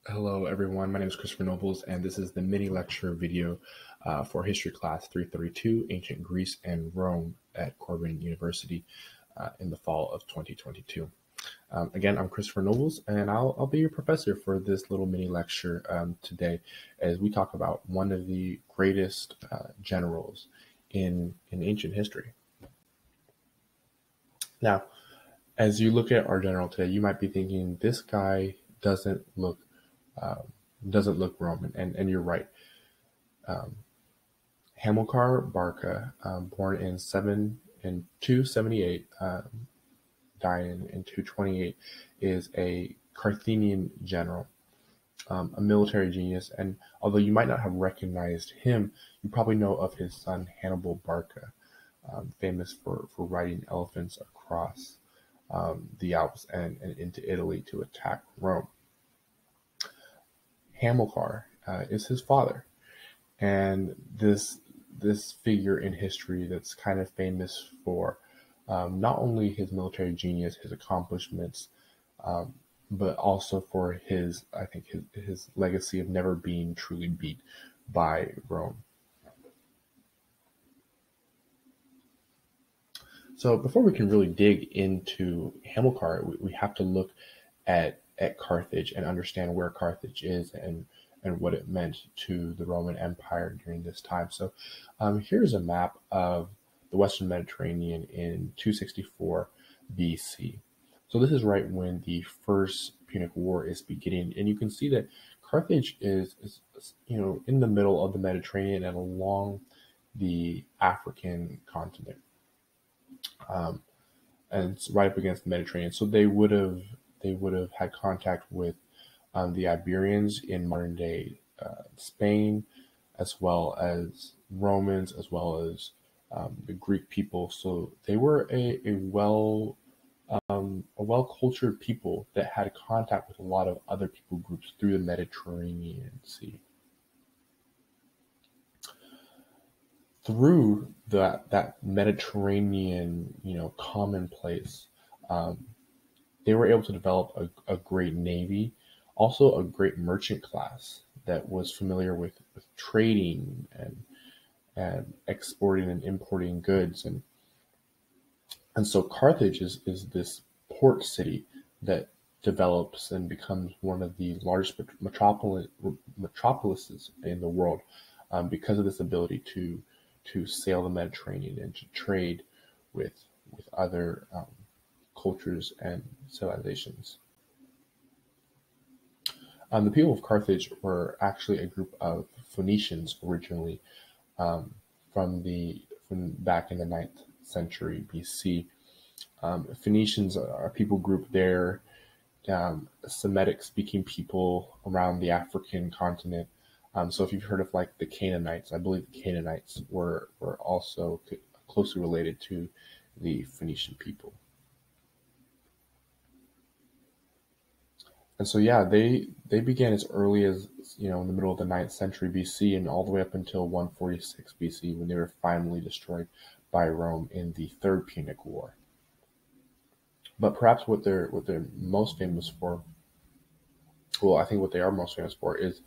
Hello everyone, my name is Christopher Nobles and this is the mini lecture video for history class 332, Ancient Greece and Rome at Corban University in the fall of 2022. Again, I'm Christopher Nobles and I'll be your professor for this little mini lecture today as we talk about one of the greatest generals in ancient history. Now, as you look at our general today, you might be thinking this guy uh, doesn't look Roman, and you're right. Um, Hamilcar Barca, born in 278, dying in 228, is a Carthaginian general, a military genius, and although you might not have recognized him, you probably know of his son Hannibal Barca, famous for riding elephants across the Alps and into Italy to attack Rome. Hamilcar is his father, and this figure in history that's kind of famous for not only his military genius, his accomplishments, um, but also for I think his legacy of never being truly beat by Rome. So before we can really dig into Hamilcar, we have to look at Carthage and understand where Carthage is and what it meant to the Roman Empire during this time. So here's a map of the Western Mediterranean in 264 BC. So this is right when the First Punic War is beginning, and you can see that Carthage is in the middle of the Mediterranean and along the African continent, um, and it's right up against the Mediterranean. So they would have had contact with the Iberians in modern day Spain, as well as Romans, as well as the Greek people. So they were a well cultured people that had contact with a lot of other people groups through the Mediterranean Sea. Through that Mediterranean, commonplace, um, they were able to develop a great navy, also a great merchant class that was familiar with trading and exporting and importing goods. And so Carthage is this port city that develops and becomes one of the largest metropolises in the world because of this ability to sail the Mediterranean and to trade with other cultures and civilizations. The people of Carthage were actually a group of Phoenicians originally, um, from back in the ninth century BC. Phoenicians are a people group there, Semitic speaking people around the African continent. So if you've heard of like the Canaanites, I believe the Canaanites were also closely related to the Phoenician people. And so yeah, they began as early as in the middle of the ninth century BC and all the way up until 146 BC when they were finally destroyed by Rome in the Third Punic War. But perhaps what they're most famous for, well, I think what they are most famous for is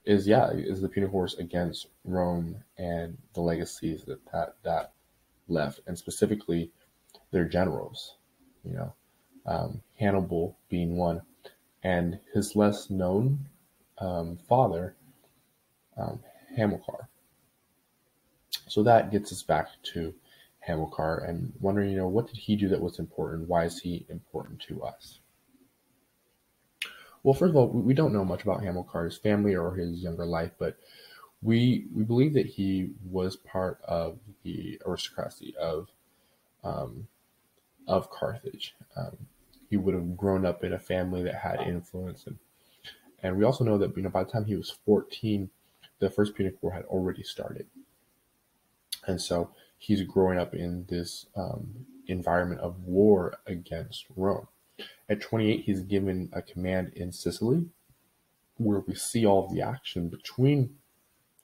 the Punic Wars against Rome and the legacies that left, and specifically their generals. You know, Hannibal being one, and his less known father, um, Hamilcar. So that gets us back to Hamilcar and wondering, what did he do that was important? Why is he important to us? Well, first of all, we don't know much about Hamilcar's family or his younger life, but we believe that he was part of the aristocracy um, of Carthage. He would have grown up in a family that had influence, and we also know that by the time he was 14, the First Punic War had already started, and so he's growing up in this environment of war against Rome. At 28, he's given a command in Sicily, where we see all of the action between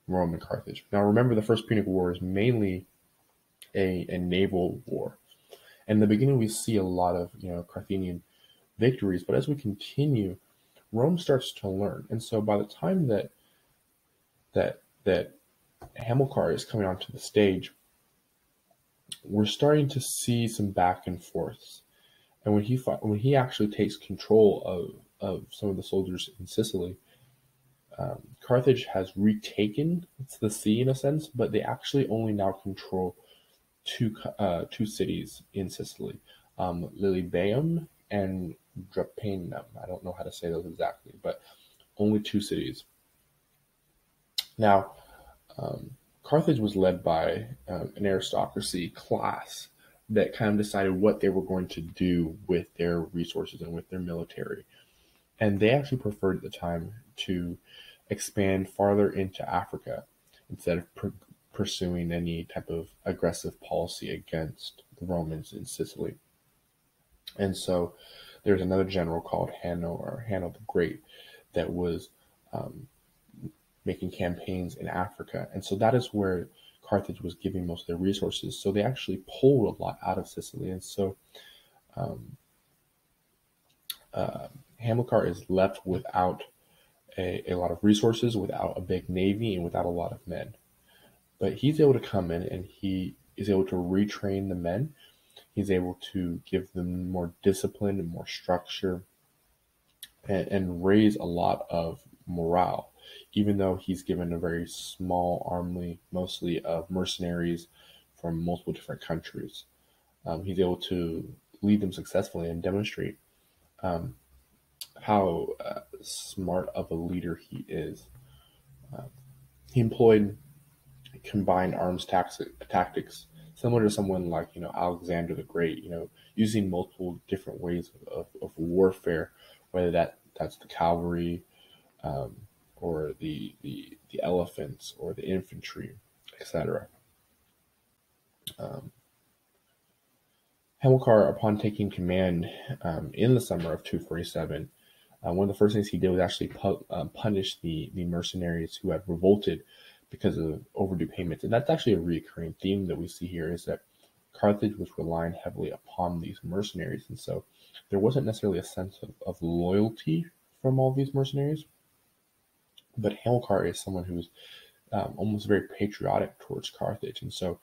Rome and Carthage. Now, remember, the First Punic War is mainly a naval war. In the beginning, we see a lot of Carthaginian victories, but as we continue, Rome starts to learn. And so by the time that Hamilcar is coming onto the stage, we're starting to see some back and forths. And when he actually takes control of some of the soldiers in Sicily, Carthage has retaken the sea in a sense, but they actually only now control two cities in Sicily, Lilybaeum and Drepanum. I don't know how to say those exactly, but only two cities. Now, Carthage was led by an aristocracy class that kind of decided what they were going to do with their resources and with their military. And they actually preferred at the time to expand farther into Africa instead of pursuing any type of aggressive policy against the Romans in Sicily. And so there's another general called Hanno the Great that was um, making campaigns in Africa. And so that is where Carthage was giving most of their resources. So they actually pulled a lot out of Sicily. And so um, Hamilcar is left without a lot of resources, without a big navy, and without a lot of men. But he's able to come in and he is able to retrain the men. He's able to give them more discipline and more structure and raise a lot of morale, even though he's given a very small army, mostly of mercenaries from multiple different countries. He's able to lead them successfully and demonstrate um, how smart of a leader he is. He employed combined arms tactics, similar to someone like Alexander the Great. Using multiple different ways of warfare, whether that's the cavalry, um, or the elephants or the infantry, etc. Um, Hamilcar, upon taking command in the summer of 247, one of the first things he did was actually punish the mercenaries who had revolted because of overdue payments. And that's actually a recurring theme that we see here, is that Carthage was relying heavily upon these mercenaries. And so there wasn't necessarily a sense of loyalty from all these mercenaries. But Hamilcar is someone who's almost very patriotic towards Carthage. And so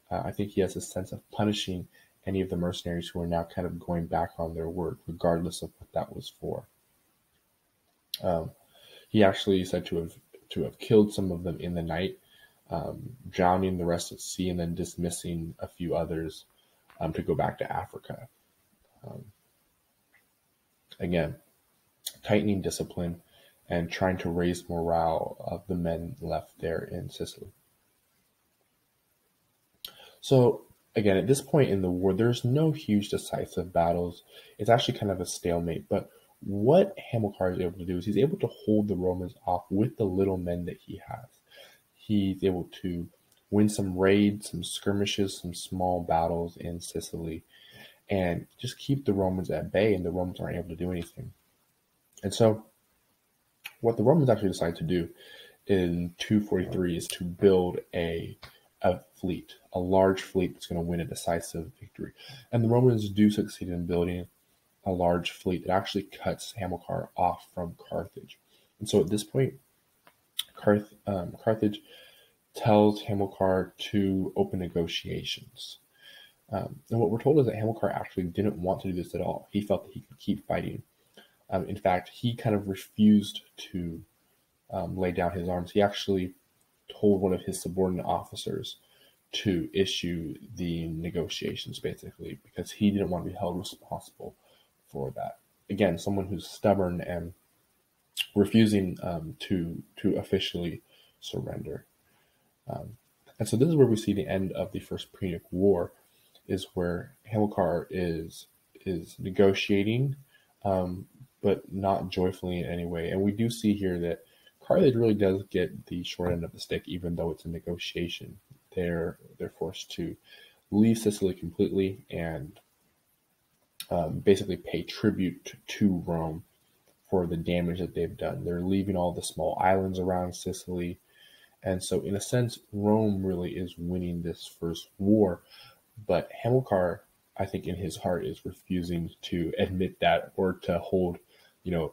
I think he has a sense of punishing any of the mercenaries who are now kind of going back on their word, regardless of what that was for. He actually said to have killed some of them in the night, drowning the rest at sea, and then dismissing a few others to go back to Africa. Um, Again, tightening discipline and trying to raise morale of the men left there in Sicily. So again, at this point in the war, there's no huge decisive battles. It's actually kind of a stalemate. But what Hamilcar is able to do is he's able to hold the Romans off with the little men that he has. He's able to win some raids, some skirmishes, some small battles in Sicily, and just keep the Romans at bay, and the Romans aren't able to do anything. And so what the Romans actually decide to do in 243 is to build a fleet, a large fleet that's going to win a decisive victory. And the Romans do succeed in building a large fleet that actually cuts Hamilcar off from Carthage. And so at this point, Carthage tells Hamilcar to open negotiations. And what we're told is that Hamilcar actually didn't want to do this at all. He felt that he could keep fighting. In fact, he kind of refused to lay down his arms. He actually told one of his subordinate officers to issue the negotiations, basically, because he didn't want to be held responsible for that. Again, someone who's stubborn and refusing to officially surrender. And so this is where we see the end of the First Punic War, is where Hamilcar is negotiating, but not joyfully in any way. And we do see here that Carthage really does get the short end of the stick, even though it's a negotiation. They're forced to leave Sicily completely and basically pay tribute to Rome for the damage that they've done. They're leaving all the small islands around Sicily. And so, in a sense, Rome really is winning this first war. But Hamilcar, I think in his heart, is refusing to admit that or to hold,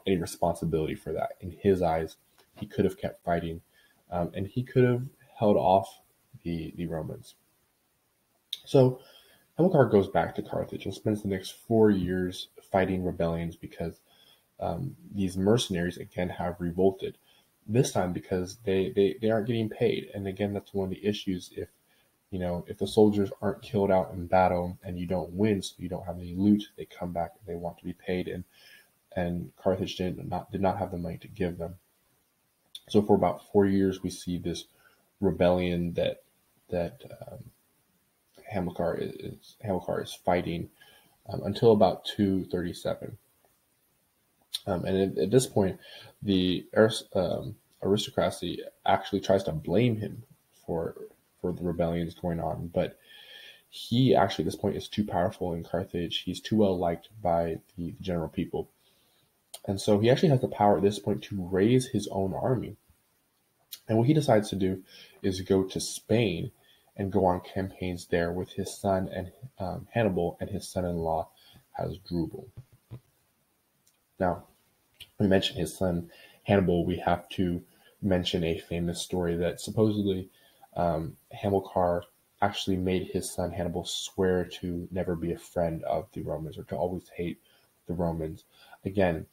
any responsibility for that. In his eyes, he could have kept fighting, and he could have held off the Romans. So Hamilcar goes back to Carthage and spends the next 4 years fighting rebellions because these mercenaries again have revolted. This time because they aren't getting paid, and again that's one of the issues. If the soldiers aren't killed out in battle and you don't win, so you don't have any loot, they come back and they want to be paid, and Carthage did not have the money to give them. So for about 4 years, we see this rebellion that Hamilcar is fighting until about 237. And at this point, the aristocracy actually tries to blame him for the rebellions going on, but he actually at this point is too powerful in Carthage. He's too well liked by the general people, and so he actually has the power at this point to raise his own army. And what he decides to do is go to Spain and go on campaigns there with his son and Hannibal and his son-in-law Hasdrubal. Now, we mentioned his son Hannibal. We have to mention a famous story that supposedly Hamilcar actually made his son Hannibal swear to never be a friend of the Romans or to always hate the Romans. Again,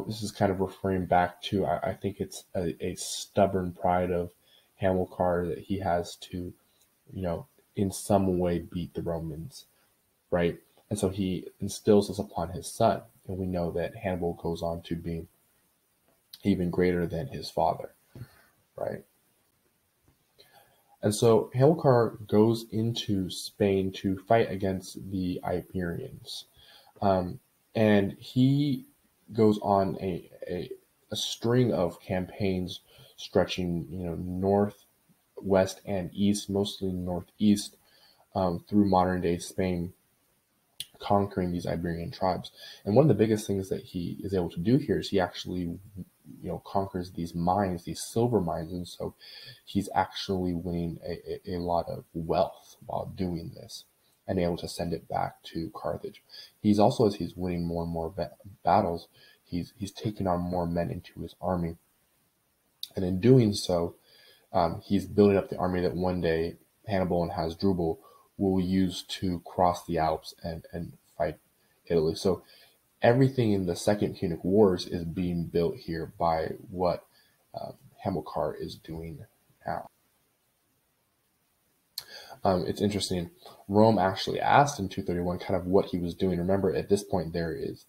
this is kind of referring back to, I think it's a stubborn pride of Hamilcar that he has to, in some way beat the Romans, right? And so he instills this upon his son. And we know that Hannibal goes on to be even greater than his father, right? And so Hamilcar goes into Spain to fight against the Iberians. And he goes on a string of campaigns stretching, north, west, and east, mostly northeast, through modern day Spain, conquering these Iberian tribes. And one of the biggest things that he is able to do here is he actually, conquers these mines, these silver mines. And so he's actually winning a lot of wealth while doing this and able to send it back to Carthage. He's also, as he's winning more and more battles, he's taking on more men into his army. And in doing so, he's building up the army that one day Hannibal and Hasdrubal will use to cross the Alps and fight Italy. So everything in the Second Punic Wars is being built here by what Hamilcar is doing now. It's interesting. Rome actually asked in 231 kind of what he was doing. Remember, at this point, there is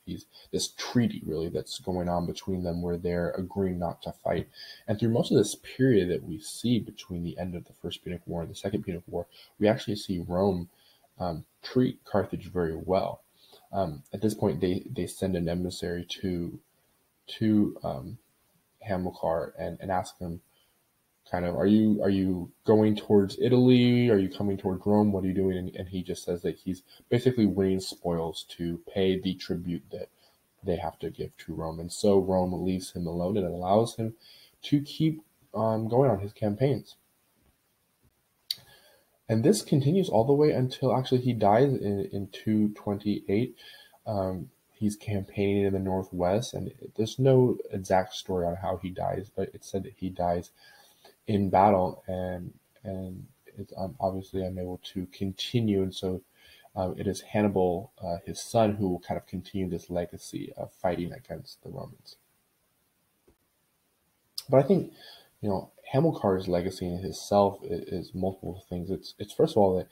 this treaty really that's going on between them where they're agreeing not to fight. And through most of this period that we see between the end of the First Punic War and the Second Punic War, we actually see Rome treat Carthage very well. At this point, they send an emissary to Hamilcar and ask him, kind of, are you going towards Italy? Are you coming towards Rome? What are you doing? And he just says that he's basically winning spoils to pay the tribute that they have to give to Rome. And so Rome leaves him alone and allows him to keep going on his campaigns. And this continues all the way until actually he dies in 228. He's campaigning in the Northwest, and there's no exact story on how he dies, but it's said that he dies in battle, and it's obviously unable to continue. And so it is Hannibal, his son, who will kind of continue this legacy of fighting against the Romans. But I think, Hamilcar's legacy in himself is multiple things. It's first of all that,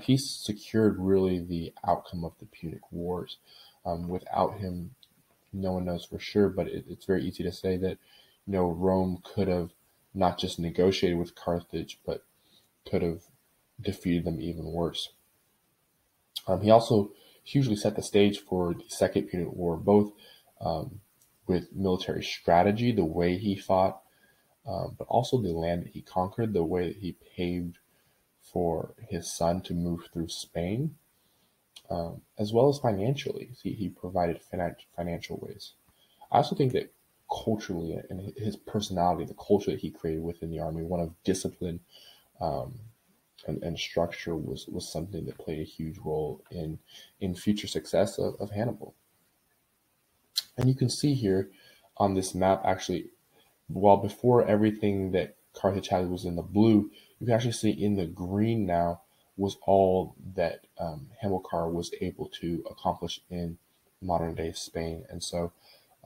he secured really the outcome of the Punic Wars. Without him, no one knows for sure, but it's very easy to say that, Rome could have not just negotiated with Carthage, but could have defeated them even worse. He also hugely set the stage for the Second Punic War, both with military strategy, the way he fought, but also the land that he conquered, the way that he paved for his son to move through Spain, as well as financially. He provided financial ways. I also think that culturally and his personality, the culture that he created within the army, one of discipline and structure, was something that played a huge role in future success of Hannibal. And you can see here on this map, actually, while before everything that Carthage had was in the blue, you can actually see in the green now was all that Hamilcar was able to accomplish in modern day Spain. And so,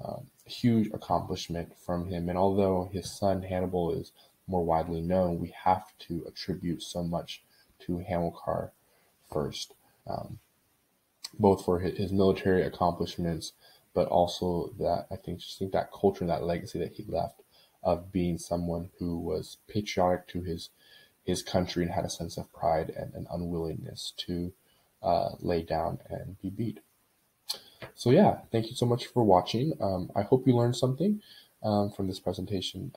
a huge accomplishment from him. And although his son Hannibal is more widely known, we have to attribute so much to Hamilcar first, both for his military accomplishments, but also that just think that culture, that legacy that he left of being someone who was patriotic to his country and had a sense of pride and an unwillingness to lay down and be beat. So yeah, thank you so much for watching. I hope you learned something from this presentation.